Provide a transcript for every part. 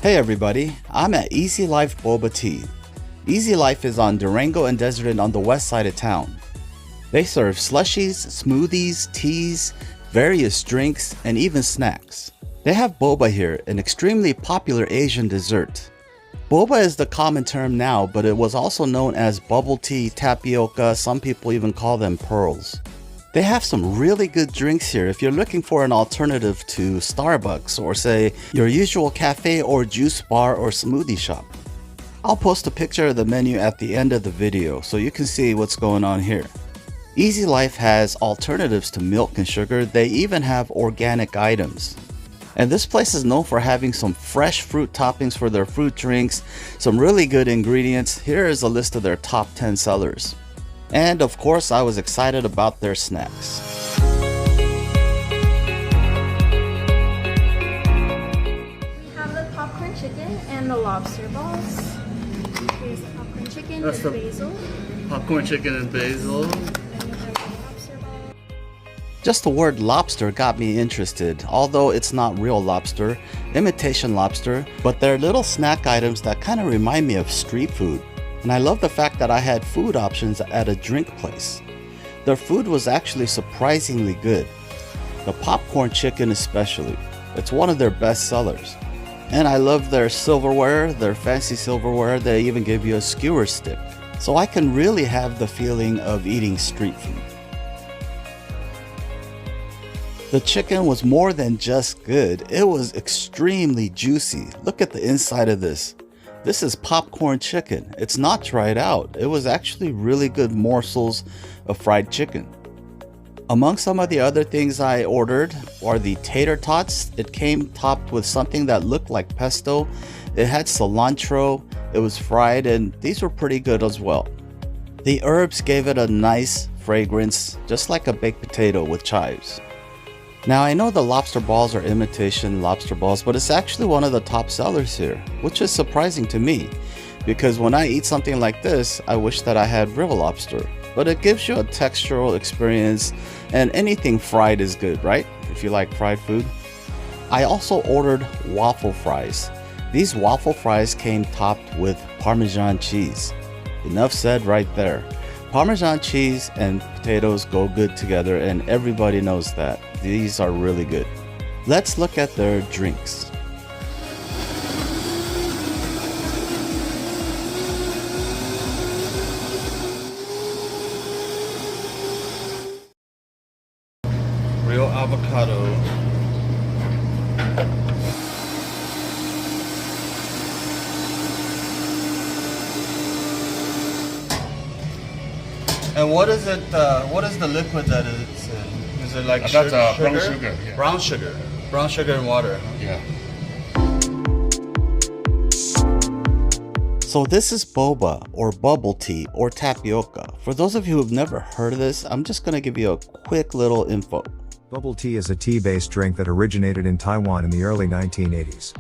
Hey everybody, I'm at Easy Life Boba Tea. Easy Life is on Durango and Desert on the west side of town. They serve slushies, smoothies, teas, various drinks, and even snacks. They have boba here, an extremely popular Asian dessert. Boba is the common term now, but it was also known as bubble tea, tapioca, some people even call them pearls. They have some really good drinks here if you're looking for an alternative to Starbucks or say your usual cafe or juice bar or smoothie shop. I'll post a picture of the menu at the end of the video so you can see what's going on here. Easy Life has alternatives to milk and sugar. They even have organic items. And this place is known for having some fresh fruit toppings for their fruit drinks, some really good ingredients. Here is a list of their top 10 sellers. And of course, I was excited about their snacks. We have the popcorn chicken and the lobster balls. Here's the popcorn chicken with basil. Popcorn chicken and basil. And we have the lobster ball. Just the word lobster got me interested, although it's not real lobster, imitation lobster, but they're little snack items that kind of remind me of street food. And I love the fact that I had food options at a drink place. Their food was actually surprisingly good. The popcorn chicken especially. It's one of their best sellers. And I love their silverware, their fancy silverware. They even give you a skewer stick. So I can really have the feeling of eating street food. The chicken was more than just good. It was extremely juicy. Look at the inside of this. This is popcorn chicken. It's not dried out. It was actually really good morsels of fried chicken. Among some of the other things I ordered are the tater tots. It came topped with something that looked like pesto. It had cilantro. It was fried, and these were pretty good as well. The herbs gave it a nice fragrance, just like a baked potato with chives. Now I know the lobster balls are imitation lobster balls, but it's actually one of the top sellers here, which is surprising to me because when I eat something like this, I wish that I had real lobster. But it gives you a textural experience, and anything fried is good, right? If you like fried food. I also ordered waffle fries. These waffle fries came topped with Parmesan cheese. Enough said right there. Parmesan cheese and potatoes go good together, and everybody knows that. These are really good. Let's look at their drinks. Real avocado. And what is it? What is the liquid that it's in? Is it like That's sugar? brown sugar. Yeah. Brown sugar. Brown sugar and water. Yeah. So this is boba, or bubble tea, or tapioca. For those of you who have never heard of this, I'm just going to give you a quick little info. Bubble tea is a tea-based drink that originated in Taiwan in the early 1980s.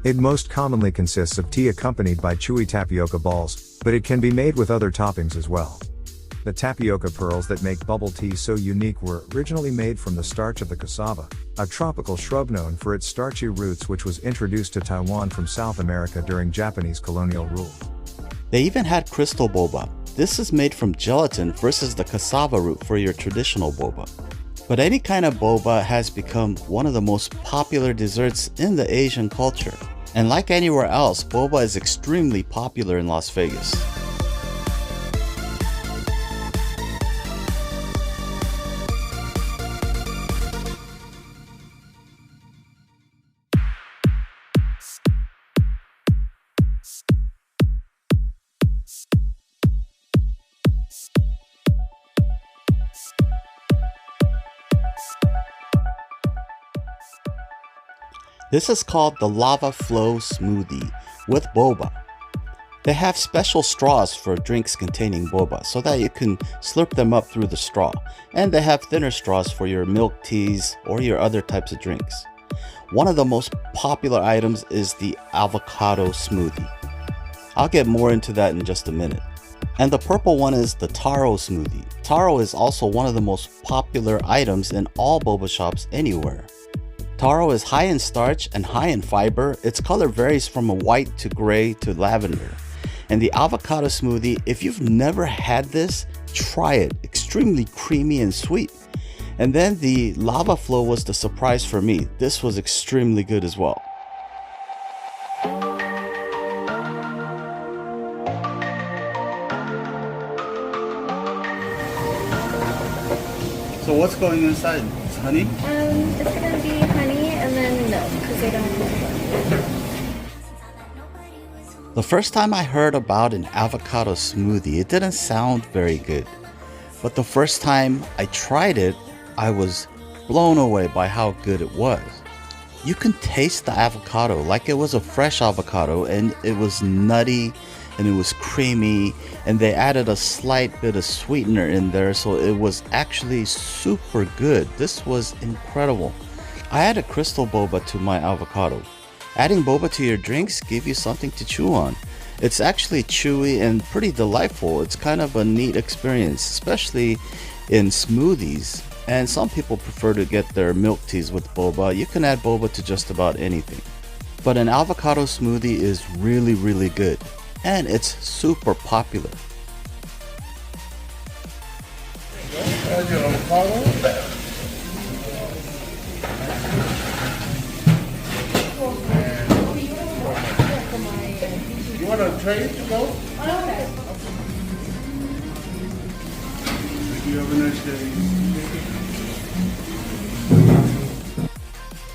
It most commonly consists of tea accompanied by chewy tapioca balls, but it can be made with other toppings as well. The tapioca pearls that make bubble tea so unique were originally made from the starch of the cassava, a tropical shrub known for its starchy roots, which was introduced to Taiwan from South America during Japanese colonial rule. They even had crystal boba. This is made from gelatin versus the cassava root for your traditional boba. But any kind of boba has become one of the most popular desserts in the Asian culture. And like anywhere else, boba is extremely popular in Las Vegas. This is called the Lava Flow Smoothie with boba. They have special straws for drinks containing boba so that you can slurp them up through the straw. And they have thinner straws for your milk teas or your other types of drinks. One of the most popular items is the avocado smoothie. I'll get more into that in just a minute. And the purple one is the taro smoothie. Taro is also one of the most popular items in all boba shops anywhere. Taro is high in starch and high in fiber. Its color varies from a white to gray to lavender. And the avocado smoothie, if you've never had this, try it. Extremely creamy and sweet. And then the lava flow was the surprise for me. This was extremely good as well. So what's going inside? It's honey? It's gonna be honey and then milk because they don't have milk. The first time I heard about an avocado smoothie, it didn't sound very good. But the first time I tried it, I was blown away by how good it was. You can taste the avocado like it was a fresh avocado, and it was nutty and it was creamy, and they added a slight bit of sweetener in there, so it was actually super good. This was incredible. I added crystal boba to my avocado. Adding boba to your drinks gives you something to chew on. It's actually chewy and pretty delightful. It's kind of a neat experience, especially in smoothies. And some people prefer to get their milk teas with boba. You can add boba to just about anything. But an avocado smoothie is really, really good. And it's super popular. There's your avocado. You want a tray to go? Okay. You have a nice day.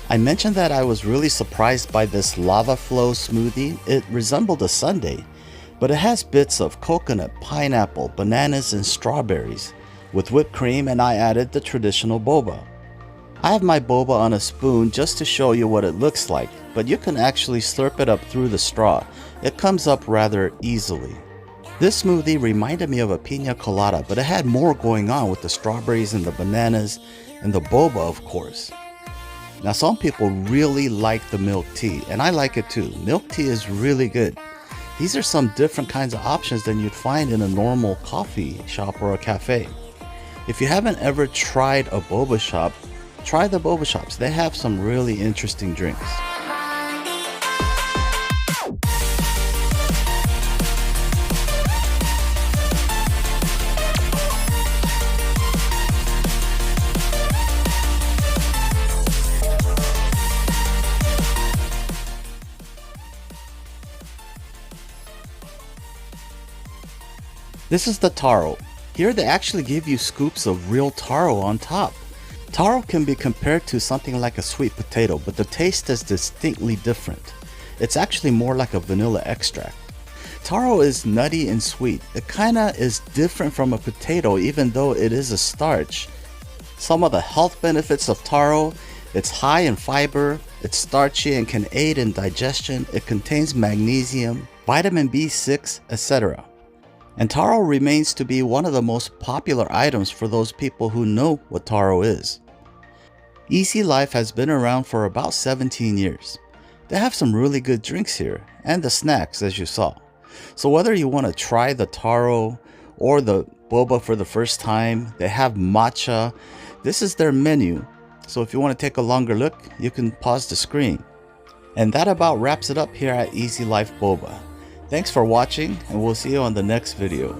I mentioned that I was really surprised by this lava flow smoothie. It resembled a sundae, but it has bits of coconut, pineapple, bananas, and strawberries with whipped cream, and I added the traditional boba. I have my boba on a spoon just to show you what it looks like, but you can actually slurp it up through the straw. It comes up rather easily. This smoothie reminded me of a pina colada, but it had more going on with the strawberries and the bananas and the boba, of course. Now, some people really like the milk tea, and I like it too. Milk tea is really good. These are some different kinds of options than you'd find in a normal coffee shop or a cafe. If you haven't ever tried a boba shop, try the boba shops. They have some really interesting drinks. This is the taro. Here they actually give you scoops of real taro on top. Taro can be compared to something like a sweet potato, but the taste is distinctly different. It's actually more like a vanilla extract. Taro is nutty and sweet. It kinda is different from a potato even though it is a starch. Some of the health benefits of taro: it's high in fiber, it's starchy and can aid in digestion, it contains magnesium, vitamin B6, etc. And taro remains to be one of the most popular items for those people who know what taro is. Easy Life has been around for about 17 years. They have some really good drinks here, and the snacks as you saw. So whether you want to try the taro or the boba for the first time, they have matcha. This is their menu. So if you want to take a longer look, you can pause the screen. And that about wraps it up here at Easy Life Boba. Thanks for watching, and we'll see you on the next video.